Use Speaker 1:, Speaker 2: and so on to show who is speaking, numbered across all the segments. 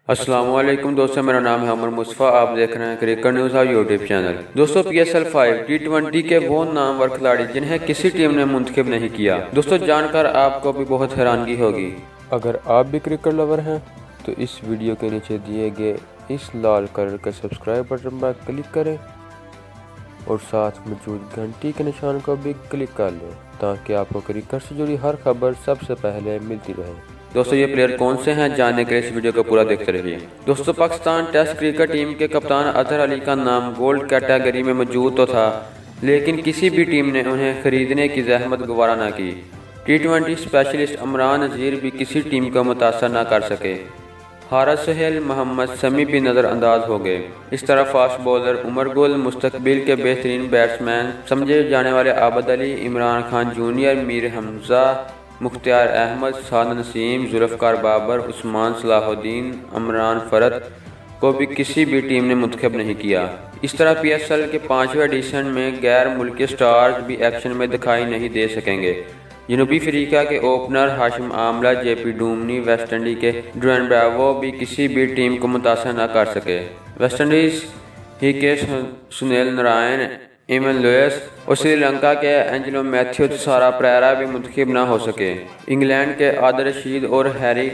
Speaker 1: السلام علیکم دوستوں، میرا نام ہے عمر مصطفیٰ. آپ دیکھ رہے ہیں کرکٹ نیوز اور یوٹیوب چینل. دوستوں PSL 5 T20 کے وہ نامور کھلاڑی جنہیں کسی ٹیم نے منتخب نہیں کیا. دوستوں جان کر آپ کو بھی بہت حیرانگی ہوگی. اگر آپ بھی کرکٹ لور ہیں تو اس ویڈیو کے نیچے دیے گئے اس لال کلر کے سبسکرائب بٹن پر کلک کریں اور ساتھ موجود گھنٹی کے نشان کو بھی کلک کر لیں تاکہ آپ کو کرکٹ سے جڑی ہر خبر سب سے پہلے ملتی رہے. دوستو یہ پلیئر کون سے ہیں جاننے کے لیے اس ویڈیو کو پورا دیکھتے رہیے. دوستو پاکستان ٹیسٹ کرکٹ ٹیم کے کپتان اظہر علی کا نام گولڈ کیٹیگری میں موجود تو تھا، لیکن کسی بھی ٹیم نے انہیں خریدنے کی زحمت گوارا نہ کی. T20 اسپیشلسٹ عمران نذیر بھی کسی ٹیم کو متاثر نہ کر سکے. حارث سہیل، محمد سمیع بھی نظر انداز ہو گئے. اس طرح فاسٹ بولر عمر گل، مستقبل کے بہترین بیٹسمین سمجھے جانے والے عابد علی، عمران خان جونیئر، میر حمزہ، مختار احمد، سعد نسیم، ذوالفقار بابر، عثمان صلاح الدین، عمران فرد کو بھی کسی بھی ٹیم نے منتخب نہیں کیا. اس طرح PSL کے 5ویں ایڈیشن میں غیر ملکی سٹارز بھی ایکشن میں دکھائی نہیں دے سکیں گے. جنوبی افریقہ کے اوپنر ہاشم آملہ، JP ڈومنی، ویسٹ انڈیز کے ڈوین براوو بھی کسی بھی ٹیم کو متاثر نہ کر سکے. ویسٹ انڈیز ہی کے سنیل نارائن، ایمن لوئس اور سری لنکا کے اینجلو میتھیو تھسارا پریرا بھی منتخب نہ ہو سکے. انگلینڈ کے عادل رشید اور ہیری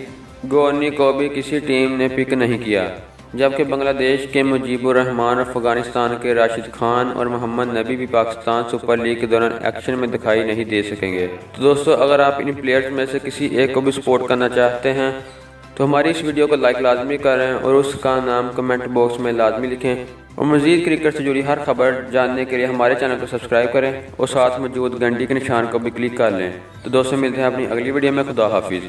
Speaker 1: گورنی کو بھی کسی ٹیم نے پک نہیں کیا، جبکہ بنگلہ دیش کے مجیب الرحمان، افغانستان کے راشد خان اور محمد نبی بھی پاکستان سپر لیگ کے دوران ایکشن میں دکھائی نہیں دے سکیں گے. تو دوستو اگر آپ ان پلیئرز میں سے کسی ایک کو بھی سپورٹ کرنا چاہتے ہیں تو ہماری اس ویڈیو کو لائک لازمی کریں اور اس کا نام کمنٹ باکس میں لازمی لکھیں، اور مزید کرکٹ سے جڑی ہر خبر جاننے کے لیے ہمارے چینل کو سبسکرائب کریں اور ساتھ موجود گھنٹی کے نشان کو بھی کلک کر لیں. تو دوستوں ملتے ہیں اپنی اگلی ویڈیو میں. خدا حافظ.